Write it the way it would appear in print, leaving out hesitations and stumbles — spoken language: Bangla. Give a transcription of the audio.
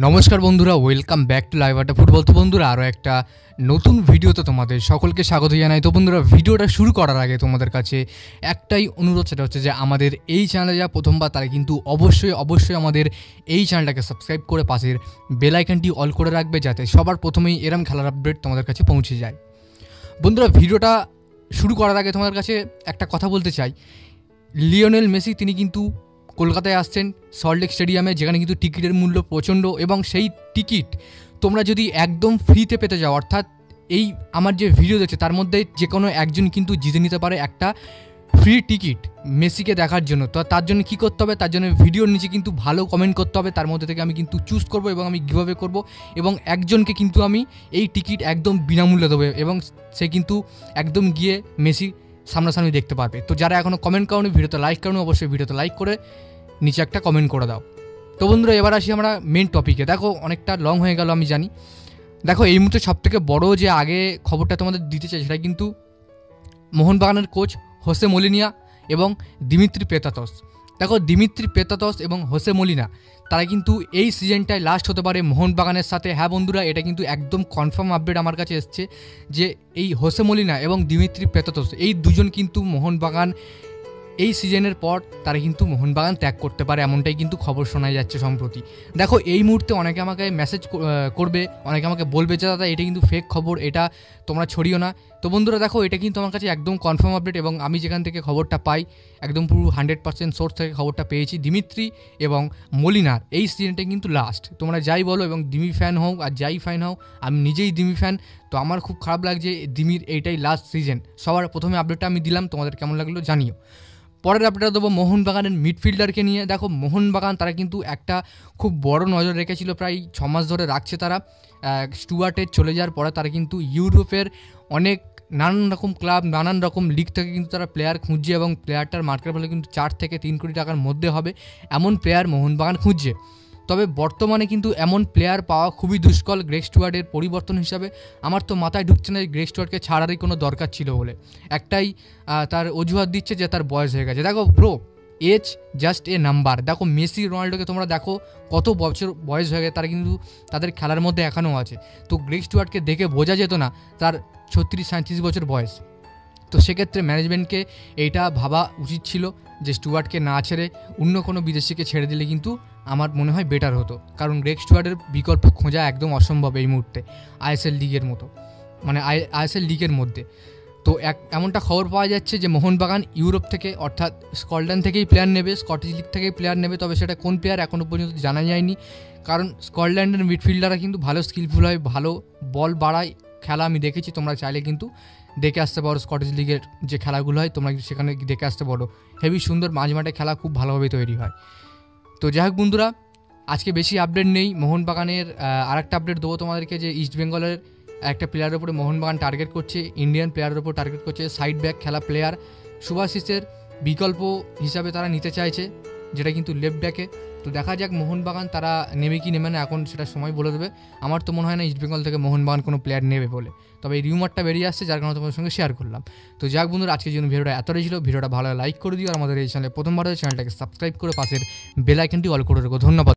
নমস্কার বন্ধুরা, ওয়েলকাম ব্যাক টু লাইভ আড্ডা ফুটবল। তো বন্ধুরা, আরও একটা নতুন ভিডিওতে তোমাদের সকলকে স্বাগত জানাই। তো বন্ধুরা, ভিডিওটা শুরু করার আগে তোমাদের কাছে একটাই অনুরোধ, সেটা হচ্ছে যে আমাদের এই চ্যানেলে যা প্রথমবার তারা কিন্তু অবশ্যই আমাদের এই চ্যানেলটাকে সাবস্ক্রাইব করে পাশের বেল আইকনটি অল করে রাখবে, যাতে সবার প্রথমেই এরম খেলার আপডেট তোমাদের কাছে পৌঁছে যায়। বন্ধুরা, ভিডিওটা শুরু করার আগে তোমাদের কাছে একটা কথা বলতে চাই। লিওনেল মেসি তিনি কিন্তু কলকাতায় আসছেন সল্টলেক স্টেডিয়ামে, যেখানে কিন্তু টিকিটের মূল্য প্রচণ্ড, এবং সেই টিকিট তোমরা যদি একদম ফ্রিতে পেতে যাও, অর্থাৎ এই আমার যে ভিডিও দেখছে তার মধ্যে যে কোনো একজন কিন্তু জিতে নিতে পারে একটা ফ্রি টিকিট মেসিকে দেখার জন্য। তো তার জন্য কী করতে হবে, তার জন্য ভিডিওর নিচে কিন্তু ভালো কমেন্ট করতে হবে, তার মধ্যে থেকে আমি কিন্তু চুজ করব এবং আমি গিভঅ্যাওয়ে করব, এবং একজনকে কিন্তু আমি এই টিকিট একদম বিনামূল্যে দেবো, এবং সে কিন্তু একদম গিয়ে মেসি সামনাসামনি দেখতে পারবে। তো যারা এখনও কমেন্ট করোনি, ভিডিওতে লাইক করোনি, অবশ্যই ভিডিওতে লাইক করে নিচে একটা কমেন্ট করে দাও। তো বন্ধুরা, এবার আসি আমরা মেন টপিকে। দেখো, অনেকটা লং হয়ে গেল আমি জানি। দেখো, এই মুহূর্তে সবথেকে বড় যে আগে খবরটা তোমাদের দিতে চাই, সেটা কিন্তু মোহনবাগানের কোচ হোসে মলিনা এবং দিমিত্রি পেতাতস। দেখো, দিমিত্রি পেতাতস এবং হোসে মলিনা তারা কিন্তু এই সিজনটায় লাস্ট হতে পারে মোহনবাগানের সাথে। হ্যাঁ বন্ধুরা, এটা কিন্তু একদম কনফার্ম আপডেট আমার কাছে এসছে যে এই হোসে মলিনা এবং দিমিত্রি পেতাতস এই দুজন কিন্তু মোহনবাগান এই সিজনের পর তারা কিন্তু মোহনবাগান ত্যাগ করতে পারে, এমনটাই কিন্তু খবর শোনা যাচ্ছে সম্প্রতি। দেখো, এই মুহূর্তে অনেকে আমাকে মেসেজ করবে, অনেকে আমাকে বলবে যে দাদা এটা কিন্তু ফেক খবর, এটা তোমরা ছড়িও না। তো বন্ধুরা দেখো, এটা কিন্তু আমার কাছে একদম কনফার্ম আপডেট, এবং আমি যেখান থেকে খবরটা পাই একদম পুরো 100% সোর্স থেকে খবরটা পেয়েছি। দিমিত্রি এবং মলিনার এই সিজনটা কিন্তু লাস্ট। তোমরা যাই বলো, এবং দিমি ফ্যান হও আর যাই ফ্যান হও, আমি নিজেই দিমি ফ্যান। তো আমার খুব খারাপ লাগছে দিমির এইটাই লাস্ট সিজন। সবার প্রথমে আপডেটটা আমি দিলাম, তোমাদের কেমন লাগলো জানিও। পরের আপডেটটা দেবো মোহনবাগানের মিডফিল্ডারকে নিয়ে। দেখো, মোহনবাগান তারা কিন্তু একটা খুব বড় নজর রেখেছিল, প্রায় 6 মাস ধরে রাখছে তারা। স্টুয়ার্টের চলে যাওয়ার পরে তারা কিন্তু ইউরোপের অনেক নানান রকম ক্লাব, নানান রকম লিগ থেকে কিন্তু তারা প্লেয়ার খুঁজছে, এবং প্লেয়ারটার মার্কেট ভ্যালু কিন্তু 4 থেকে 3 কোটি টাকার মধ্যে হবে এমন প্লেয়ার মোহনবাগান খুঁজছে। তবে বর্তমানে কিন্তু এমন প্লেয়ার পাওয়া খুবই দুষ্কর। গ্রেগ স্টুয়ার্টের পরিবর্তন হিসাবে আমার তো মাথায় ঢুকছে না গ্রেগ স্টুয়ার্টকে ছাড়ারই কোনো দরকার ছিল বলে। একটাই তার অজুহাত দিচ্ছে যে তার বয়স হয়ে গেছে। দেখো bro, age just a number. দেখো, মেসি রোনাল্ডোকে তোমরা দেখো কত বছর বয়স হয়ে গেছে, তারা কিন্তু তাদের খেলার মধ্যে এখনও আছে। তো গ্রেগ স্টুয়ার্টকে দেখে বোঝা যেত না তার 36-37 বছর বয়স। তো সেক্ষেত্রে ম্যানেজমেন্টকে এইটা ভাবা উচিত ছিল যে স্টুয়ার্টকে না ছেড়ে অন্য কোনো বিদেশিকে ছেড়ে দিলে কিন্তু আমার মনে হয় বেটার হতো, কারণ গ্রেগ স্টুয়ার্টের বিকল্প খোঁজা একদম অসম্ভব এই মুহূর্তে আইএসএল লিগের মতো, মানে আইএসএল লিগের মধ্যে। তো এমনটা খবর পাওয়া যাচ্ছে যে মোহনবাগান ইউরোপ থেকে, অর্থাৎ স্কটল্যান্ড থেকেই প্লেয়ার নেবে, স্কটিশ লিগ থেকেই প্লেয়ার নেবে। তবে সেটা কোন প্লেয়ার এখনও পর্যন্ত জানা যায়নি, কারণ স্কটল্যান্ডের মিডফিল্ডাররা কিন্তু ভালো স্কিলফুল হয়, ভালো বল বাড়ায়, খেলা আমি দেখেছি। তোমরা চাইলে কিন্তু দেখে আসতে পারো, স্কটিশ লিগের যে খেলাগুলো হয় তোমরা সেখানে দেখে আসতে পারো। হেভি সুন্দর মাঝমাঠে খেলা খুব ভালোভাবে তৈরি হয়। তো যাই হোক বন্ধুরা, আজকে বেশি আপডেট নেই। মোহনবাগানের আরেকটা আপডেট দেবো তোমাদেরকে, যে ইস্ট বেঙ্গলের একটা প্লেয়ারের উপরে মোহনবাগান টার্গেট করছে, ইন্ডিয়ান প্লেয়ারের উপর টার্গেট করছে, সাইড ব্যাক খেলা প্লেয়ার সুভাশিসের বিকল্প হিসাবে তারা নিতে চাইছে, যেটা কিন্তু লেফট ব্যাকে। তো দেখা যাক মোহনবাগান তারা নেবে কি নেবে না, এখন সেটা সময় বলে দেবে। আমার তো মনে হয় না ইস্ট বেঙ্গল থেকে মোহনবাগান কোনো প্লেয়ার নেবে বলে, তবে এই রিউমারটা বেরিয়ে আসছে, যার কারণে তোমাদের সঙ্গে শেয়ার করলাম। তো যাক বন্ধুরা, আজকের জন্য ভিডিওটা এতটাই ছিল। ভিডিওটা ভালো লাইক করে দিও, আর আমাদের এই চ্যানেলে প্রথমবার চ্যানেলটাকে সাবস্ক্রাইব করে পাশের বেল আইকনটি অল করে রাখো। ধন্যবাদ।